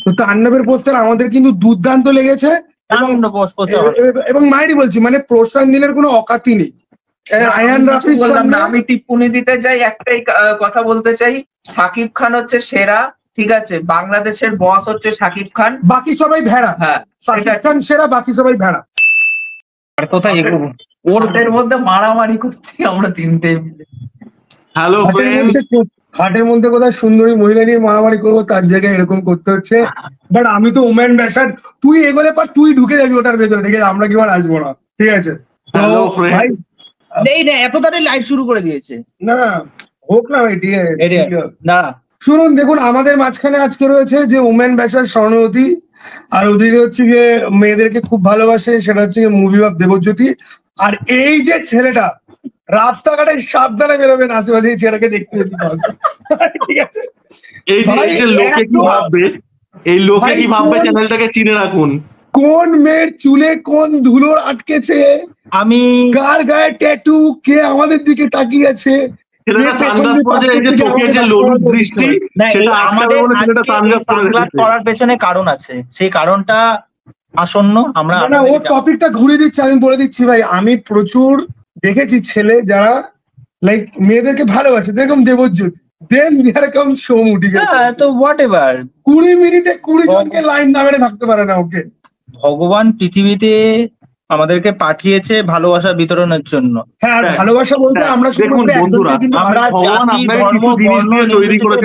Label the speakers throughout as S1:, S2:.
S1: তো তাণ্ডবের পোস্টার আমাদের কিন্তু দুর্দান্ত লেগেছে এবং মাইরি বলছি মানে প্রশান্ত নীলের কোনো অকাতি নেই। আয়ান রাফির সামনে
S2: আমি টিপ্পনি দিতে চাই, একটাই কথা বলতে চাই, শাকিব খান হচ্ছে সেরা, ঠিক আছে, বাংলাদেশের বস হচ্ছে শাকিব খান,
S1: বাকি সবাই ভেড়া।
S2: হ্যাঁ,
S1: শাকিব খান সেরা, বাকি সবাই ভেড়া।
S2: আর কোথায় এগোবো, ওর মধ্যে মারামারি করছি আমরা তিনটে মিলে।
S3: হ্যালো ফ্রেন্ডস,
S1: খাটের মধ্যে কোথায় সুন্দরী মহিলা নিয়ে মারামারি করবো, তার জায়গায় এরকম করতে হচ্ছে। বাট আমি তো ওম্যান ব্যাসার, তুই এগোলে পর তুই ঢুকে যাবি ওটার ভেতরে, ঠিক আছে, আমরা কি আর আসবো না, ঠিক আছে।
S3: হ্যালো ফ্রেন্ডস,
S2: এই না এত তাড়াতাড়ি লাইভ শুরু করে দিয়েছে,
S1: না না হোক না ভাই, ঠিক আছে
S2: না
S1: শুনুন। দেখুন আমাদের মাঝখানে আজকে রয়েছে যে ওম্যান ব্যাসার স্বর্ণবতী, আর ওদিকে হচ্ছে গিয়ে মেয়েদেরকে খুব ভালোবাসে, সেটা হচ্ছে মুভি ভাব দেবজ্যোতি। আর এই যে ছেলেটা রাস্তাঘাটে সাবধানে বেরোবেন, আশেপাশে এই ছেলেটাকে দেখতে যেতে পারবে, ঠিক আছে।
S3: এই যে লোকে কি ভাববে, এই লোকে কি ভাববে, চ্যানেলটাকে চিনে রাখুন।
S1: কোন মেয়ের চুলে কোন ধুলোর আটকেছে,
S2: আমি
S1: কার গায়ে ট্যাটু, কে আমাদের দিকে তাকিয়ে আছে,
S2: করার পেছনে কারণ আছে, সেই কারণটা আসন্ন। আমরা
S1: ওর টপিকটা ঘুরে দিচ্ছি, আমি বলে দিচ্ছি ভাই, আমি প্রচুর দেখেছি ছেলে যারা লাইক মেয়েদেরকে ভালোবাসে, যেরকম দেবজ্যোতি, দেন দেয়ার কামস সোমু, ঠিক আছে,
S2: তো হোয়াট এভার
S1: 20 মিনিটে 20 জনকে লাইন না মেরে থাকতে পারে না ওকে।
S2: ভগবান পৃথিবীতে আমাদেরকে পাঠিয়েছে ভালোবাসা বিতরণের জন্য।
S1: হ্যাঁ, ভালোবাসা বলতে আমরা
S2: আমরা জাতি ধর্ম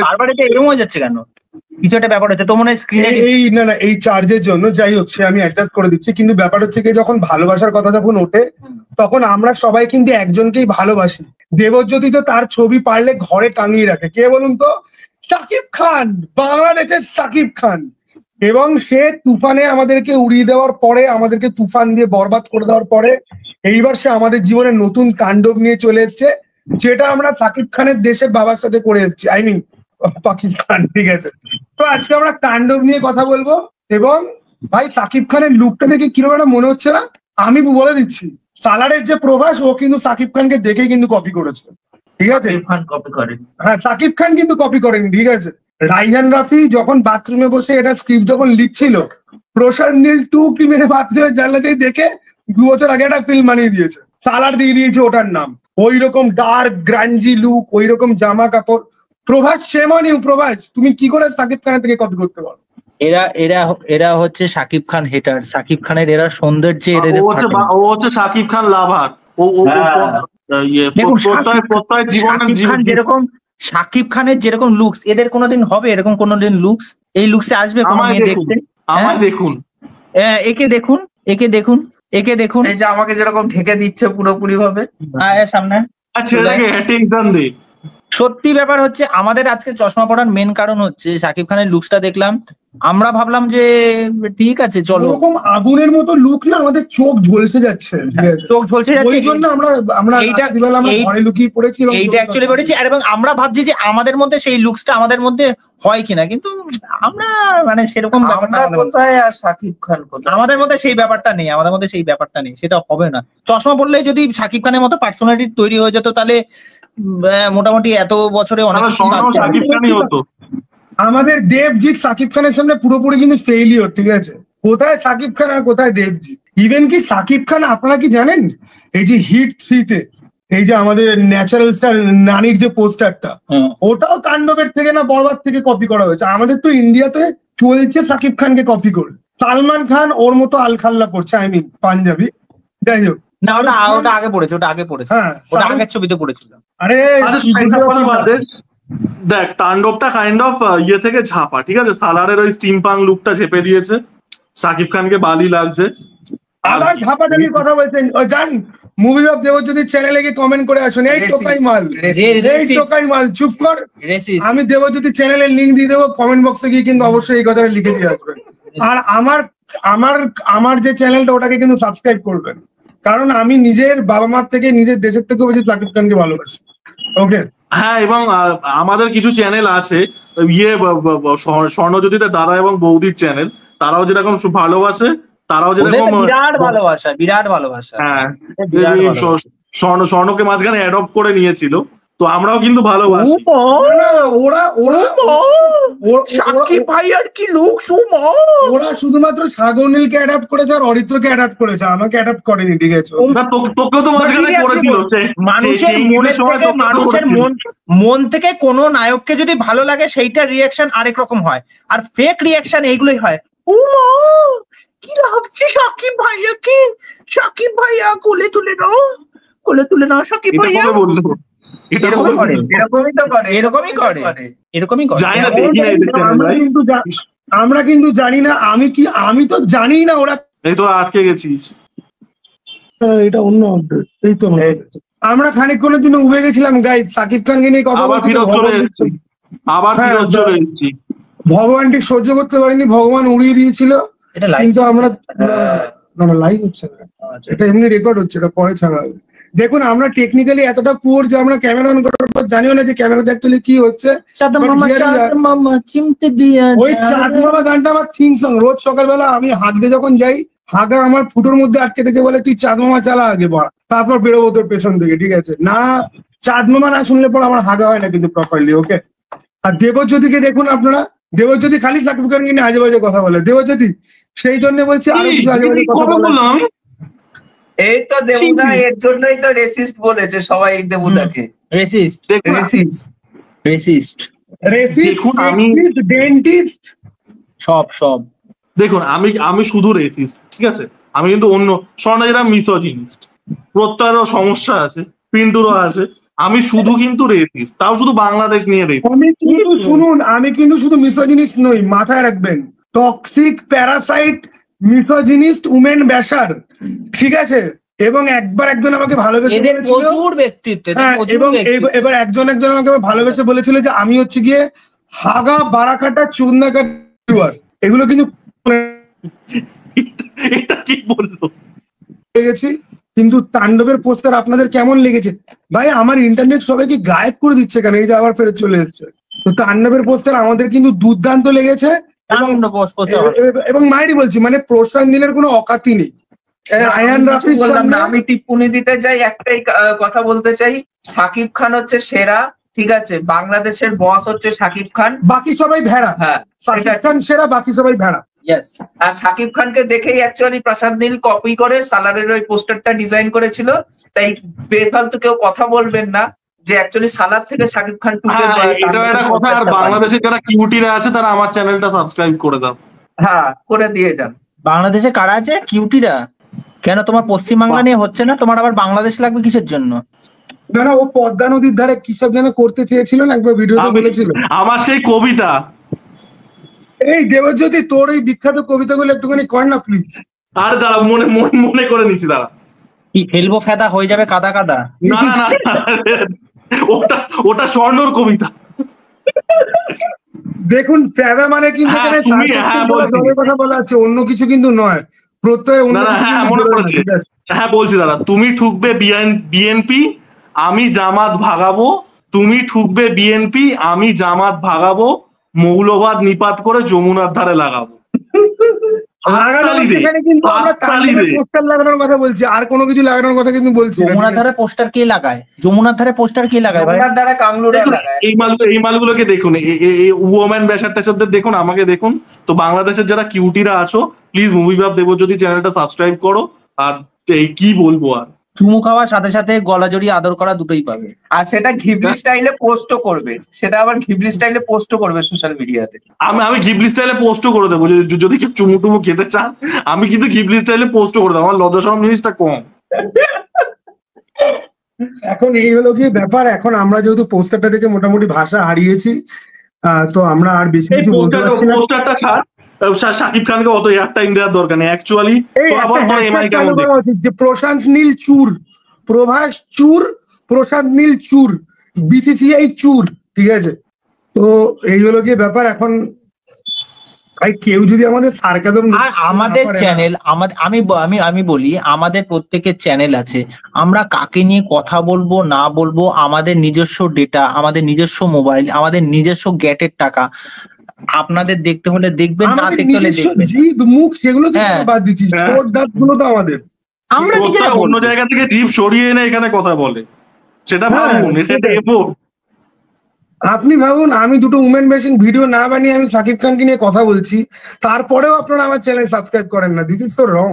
S2: বারবার এটা এরকম হয়ে যাচ্ছে কেন, কিছু একটা ব্যাপার হচ্ছে তো মনে হয় স্ক্রিনে
S1: এই না না এই চার্জের জন্য, যাই হচ্ছে আমি অ্যাডজাস্ট করে দিচ্ছি। কিন্তু ব্যাপার হচ্ছে কি, যখন ভালোবাসার কথা যখন ওঠে তখন আমরা সবাই কিন্তু একজনকেই ভালোবাসি। দেবজ্যোতি তো তার ছবি পারলে ঘরে টাঙিয়ে রাখে, কে বলুন তো? শাকিব খান, বাংলাদেশের শাকিব খান। এবং সে তুফানে আমাদেরকে উড়িয়ে দেওয়ার পরে, আমাদেরকে তুফান দিয়ে বরবাদ করে দেওয়ার পরে এইবার সে আমাদের জীবনে নতুন তাণ্ডব নিয়ে চলে এসছে, যেটা আমরা শাকিব খানের দেশের বাবার সাথে করে এসেছি, আই মিন পাকিস্তান, ঠিক আছে। তো আজকে আমরা তাণ্ডব নিয়ে কথা বলবো। এবং ভাই শাকিব খানের লুকটা দেখে কিরকম একটা মনে হচ্ছে না, আমি বলে দিচ্ছি, সালারের যে প্রভাস, ও কিন্তু শাকিব খানকে দেখে কিন্তু কপি করেছে, ঠিক আছে। হ্যাঁ, শাকিব খান কিন্তু কপি করেনি, ঠিক আছে। রাইহান রাফি যখন বাথরুমে বসে এটা স্ক্রিপ্ট যখন লিখছিল, প্রশান্ত নীল 2 কি মেরে বাথরুমের জানলাতেই দেখে 2 বছর আগে একটা ফিল্ম বানিয়ে দিয়েছে, সালার দিয়ে দিয়েছে ওটার নাম। ওই রকম ডার্ক গ্রাঞ্জি লুক, ওই রকম জামা কাপড়। Prabhas, shame on you, Prabhas, তুমি কি করে শাকিব খানের থেকে কপি করতে পারো?
S2: এরা হচ্ছে শাকিব খান হেটার, শাকিব খানের এরা সৌন্দর্যে
S3: ও হচ্ছে শাকিব খান লাভার।
S2: যেরকম শাকিব খানের যেরকম লুকস, এদের কোনোদিন হবে এরকম কোনোদিন লুকস? এই লুকসে আসবে কোনো মেয়ে দেখতে?
S3: আমায় দেখুন,
S2: একে দেখুন, একে দেখুন, একে দেখুন, এই যে আমাকে যেরকম ঢেকে দিচ্ছে পুরোপুরি ভাবে সামনে। সত্যি ব্যাপার হচ্ছে আমাদের আজকে চশমা পড়ার মেন কারণ হচ্ছে শাকিব খানের লুকসটা দেখলাম, আমরা ভাবলাম যে ঠিক আছে চলো,
S1: এরকম আগুনের মতো লুক না, আমাদের চোখ ঝলসে যাচ্ছে,
S2: চোখ ঝলসে যাচ্ছে,
S1: ওই জন্য আমরা ঘরে লুকিয়ে পড়েছি এবং
S2: এইটা অ্যাকচুয়ালি পড়েছি। আর এবং আমরা ভাবছি যে আমাদের মধ্যে সেই লুকসটা আমাদের মধ্যে হয় কিনা, কিন্তু আমরা মানে সেরকম ব্যাপারটা কোথায়, আর শাকিব খান কোথায়, আমাদের মধ্যে সেই ব্যাপারটা নেই, আমাদের মধ্যে সেই ব্যাপারটা নেই, সেটা হবে না। চশমা পড়লেই যদি শাকিব খানের মতো পার্সোনালিটি তৈরি হয়ে যেত, তাহলে মোটামুটি এত বছরে অনেক
S3: শাকিব খানই হতো।
S1: আমাদের দেবজিৎ শাকিব খানের সামনে পুরোপুরি কিন্তু ফেইলিওর, ঠিক আছে। কোথায় শাকিব খান আর কোথায় দেবজিৎ? ইভেন কি শাকিব খান, আপনারা কি জানেন, এই যে হিট 3-তে এই যে আমাদের ন্যাচারাল স্টার নানির যে পোস্টারটা, ওটাও তাণ্ডবের থেকে না বরবাদ থেকে কপি করা হয়েছে। আমাদের তো ইন্ডিয়াতে চলছে শাকিব খানকে কপি করে। সালমান খান ওর মতো আলখাল্লা করছে, আই মিন পাঞ্জাবি, যাই হোক।
S2: না, ওটা আগে পড়েছে, ওটা আগে পড়েছে, ওটা আগের ছবিতে পড়েছিল।
S1: আরে
S3: দেখ, তাণ্ডবটা কাইন্ড অফ ইয়ে থেকে ঝাপা, ঠিক আছে। সালারের ওই স্টিম পাং লুকটা চেপে দিয়েছে, শাকিব খানকে বালি লাগছে।
S1: আবার ঝাপাঝাপির কথা বলছেন, জান মুভি অফ দেবজ্যোতির চ্যানেলে গিয়ে কমেন্ট করে আসুন, এই টোকাই মাল, এই টোকাই মাল, চুপ কর। আমি দেবজ্যোতির চ্যানেলের লিঙ্ক দিয়ে দেবো, কমেন্ট বক্সে গিয়ে কিন্তু অবশ্যই এই কথাটা লিখে দিয়ে আসবেন। আর আমার যে চ্যানেলটা, ওটাকে কিন্তু সাবস্ক্রাইব করবেন, কারণ আমি নিজের বাবা মার থেকে, নিজের দেশের থেকেও বেশি শাকিব খানকে ভালোবাসি, ওকে।
S3: হ্যাঁ, এবং আমাদের কিছু চ্যানেল আছে, ইয়ে স্বর্ণজ্যোতিতে দাদা এবং বৌদির চ্যানেল, তারাও যেরকম ভালোবাসে, তারাও যেরকম
S2: বিরাট ভালোবাসা। হ্যাঁ,
S3: স্বর্ণকে মাঝখানে অ্যাডপ্ট করে নিয়েছিল, তো আমরাও কিন্তু ভালোবাসি।
S1: ওরা
S2: সাকিব ভাই আর কি লুকস,
S1: ওরা শুধুমাত্র সাগরনীলকে অ্যাডাপ্ট করেছে আর অরিত্রকে অ্যাডাপ্ট করেছে, আমাকে অ্যাডাপ্ট করেনি, ঠিক আছে?
S3: না তোকেও তো মাঝখানে করেছিল।
S2: মানুষের মন থেকে কোনো নায়ককে যদি ভালো লাগে সেইটার রিয়াকশন আরেক রকম হয়, আর ফেক রিয়াকশন এইগুলোই হয়। কি লাগছে সাকিব ভাইয়াকে, সাকিব ভাইয়া কোলে তুলে নাও, কোলে তুলে নাও সাকিব ভাইয়া।
S1: আমরা কিন্তু জানি না, আমি তো জানি না ওরা।
S3: এই তো আটকে গেছিস,
S1: এটা অন্য আপডেট। এই তো আমরা খানিকক্ষণের জন্য উবে গেছিলাম গাইড, সাকিব খানকে নিয়ে কথা বলছি,
S3: আবার ফিরত চলে এসেছি।
S1: ভগবানটি সহ্য করতে পারিনি, ভগবান উড়িয়ে দিয়েছিল। কিন্তু আমরা লাইভ হচ্ছে না, এটা এমনি রেকর্ড হচ্ছে, এটা পরে ছাড়া হবে। দেখুন আমরা টেকনিক্যালি এতটা পুয়ার যে আমরা ক্যামেরা অন করার পর জানিও না যে ক্যামেরাতে অ্যাকচুয়ালি কি হচ্ছে। ওই চাঁদ মামা গানটা আমার থিম সং। রোজ সকালবেলা আমি হাগতে যখন যাই, হাগা আমার ফুটোর মধ্যে আটকে থেকে বলে তুই চাঁদ মামা চালা আগে বড়, তারপর বেরোবো তোর পেছন থেকে, ঠিক আছে? না চাঁদ মামা না শুনলে পর আমার হাগা হয় না কিন্তু প্রপারলি, ওকে? আর দেবজ্যোতিকে দেখুন আপনারা, দেবজ্যোতি খালি সাকিব খানকে নিয়ে আজে বাজে কথা বলে। দেবজ্যোতি সেই জন্য বলছি আরো কিছু আজে বাজে কথা বলে।
S4: এই তো দেবুদা এর জন্যই তো রেসিস্ট বলেছে সবাই দেবুদাকে।
S2: রেসিস্ট
S1: ডেন্টিস্ট
S2: সব
S3: দেখুন আমি শুধু রেসিস্ট, ঠিক আছে? আমি কিন্তু অন্য স্বর্ণাজিরা মিসোজিনিস্ট, প্রত্যয়েরও সমস্যা আছে, পিন্টুরও আছে। আমি শুধু কিন্তু রেসিস্ট, তাও শুধু বাংলাদেশ নিয়ে রেসিস্ট।
S1: শুনুন আমি কিন্তু শুধু মিসোজিনিস্ট নই, মাথায় রাখবেন। টক্সিক, প্যারাসাইট, মিসোজিনিস্ট, উমেন ব্যাশার, ঠিক আছে? এবং একজন আমাকে ভালোবেসে
S2: প্রচুর ব্যক্তিত্ব,
S1: এবং এবার একজন আমাকে ভালোবেসে বলেছিল যে আমি হচ্ছে গিয়ে হাগা, বারাকাটা, চুন্নাকাটা, এগুলো কিন্তু
S3: এটা কি বললো
S1: গেছি। কিন্তু তাণ্ডবের পোস্টার আপনাদের কেমন লেগেছে? ভাই আমার ইন্টারনেট সবাইকে গায়েব করে দিচ্ছে কেন? এই যে আবার ফেরত চলে এসছে। তো তাণ্ডবের পোস্টার আমাদের কিন্তু দুর্দান্ত লেগেছে। এবং মায়েরই বলছি, মানে প্রশান্ত নীলের কোনো অকাতি নেই।
S4: আমি টিপ্পনি দিতে চাই, একটাই কথা বলতে চাই, সাকিব খান হচ্ছে সেরা, ঠিক আছে? বাংলাদেশের বস হচ্ছে সাকিব খান,
S1: বাকি সবাই ভেড়া।
S4: হ্যাঁ
S1: সাকিব খান সেরা, বাকি সবাই ভেড়া।
S4: আর সাকিব খানকে দেখেই অ্যাকচুয়ালি প্রশান্ত নীল কপি করে সালারের ওই পোস্টারটা ডিজাইন করেছিল। তাই বেফালতু কেউ কথা বলবেন না যে অ্যাকচুয়ালি সালার থেকে সাকিব খান টুকে।
S3: এটা একটা কথা। আর বাংলাদেশের যারা কিউটিরা আছে তারা আমার চ্যানেলটা সাবস্ক্রাইব করে দাও।
S4: হ্যাঁ করে দিয়ে যান।
S2: বাংলাদেশে কারা আছে কিউটিরা? কেন তোমার পশ্চিমবাংলা নিয়ে হচ্ছে না? তোমার আবার বাংলাদেশ লাগবে কিসের জন্য?
S1: না ও পদ্মা নদীর ধারে কি সব যেন করতে চেয়েছিল না, একবার ভিডিওতে বলেছিল।
S3: আমার সেই কবিতা,
S1: এই দেবজ্যোতি তোর এই বিখ্যাত কবিতাগুলো একটুখানি কর না প্লিজ।
S3: আর দাঁড়া, মনে করে নিচ্ছি, দাঁড়া।
S2: কি ফেলবো ফেদা হয়ে যাবে কাদা কাদা?
S3: না ওটা স্বর্ণর কবিতা।
S1: দেখুন ফেদা মানে কিন্তু এখানে কথা বলা আছে, অন্য কিছু কিন্তু নয়। প্রত্যয়
S3: মনে পড়েছে। হ্যাঁ বলছি, দাঁড়া। তুমি ঠুকবে বিএনপি, আমি জামাত ভাগাবো। তুমি ঠুকবে বিএনপি, আমি জামাত ভাগাবো। মৌলবাদ নিপাত করে যমুনার ধারে লাগাবো।
S1: লাগানোর কথা বলছি, আর কোনো কিছু লাগানোর কথা কিন্তু বলছি।
S2: যমুনার ধারে পোস্টার কে লাগায়? যমুনার ধারে পোস্টার কে লাগায়?
S3: এই মালগুলোকে দেখুন, এই ওম্যান ব্যাসার ট্যাসারদের দেখুন, আমাকে দেখুন। তো বাংলাদেশের যারা কিউটিরা আছো, প্লিজ মুভি ভাব দেবজ্যোতি চ্যানেলটা সাবস্ক্রাইব করো। আর এই কি বলবো, আর
S2: চুমু খাওয়ার সাথে সাথে গলা জড়িয়ে আদর করা দুটোই পাবে।
S4: আর সেটা ঘিবলি স্টাইলে পোস্টও করবে, সেটা আবার ঘিবলি স্টাইলে পোস্টও করবে সোশ্যাল মিডিয়াতে।
S3: আমি ঘিবলি স্টাইলে পোস্টও করে দেবো, যদি কেউ চুমু টুমু খেতে চান। আমি কিন্তু ঘিবলি স্টাইলে পোস্টও করে দেবো, আমার লজ্জা শরম জিনিসটা কম।
S1: এখন এই হলো কি ব্যাপার। এখন আমরা যেহেতু পোস্টারটা দেখে মোটামুটি ভাষা হারিয়েছি, তো আমরা আর বেশি কিছু বলতে পারছি না।
S3: পোস্টারটা ছাড়, শাকিব খানকে অত এয়ার টাইম দেওয়ার দরকার নেই। অ্যাকচুয়ালি যে
S1: প্রশান্ত নীল চুর, প্রভাস চুর, প্রশান্ত নীল চুর, বিসিসিআই চুর, ঠিক আছে? তো এই হলো গিয়ে ব্যাপার। এখন কেউ যদি আমাদের সার্কাজম,
S2: আর আমাদের চ্যানেল, আমি বলি আমাদের প্রত্যেকের চ্যানেল আছে। আমরা কাকে নিয়ে কথা বলবো না বলবো, আমাদের নিজস্ব ডেটা, আমাদের নিজস্ব মোবাইল, আমাদের নিজস্ব গ্যাটের টাকা। আপনাদের দেখতে হলে দেখবেন, না দেখতে হলে দেখবেন।
S1: জিভ মুখ সেগুলো তো বাদ দিচ্ছি, ঠোঁট দাঁত গুলো তো আমাদের।
S2: আমরা নিজেরা
S3: অন্য জায়গা থেকে জিভ সরিয়ে এনে এখানে কথা বলে। সেটা
S1: হ্যাঁ,
S3: ভাবুন, এটা
S1: সেটাই।
S3: এফোর্ট।
S1: আপনি ভাবুন, আমি দুটো উমেন বেসিং ভিডিও না বানিয়ে আমি শাকিব খানকে নিয়ে কথা বলছি, তারপরেও আপনারা আমার চ্যানেল সাবস্ক্রাইব করেন না। This is so wrong.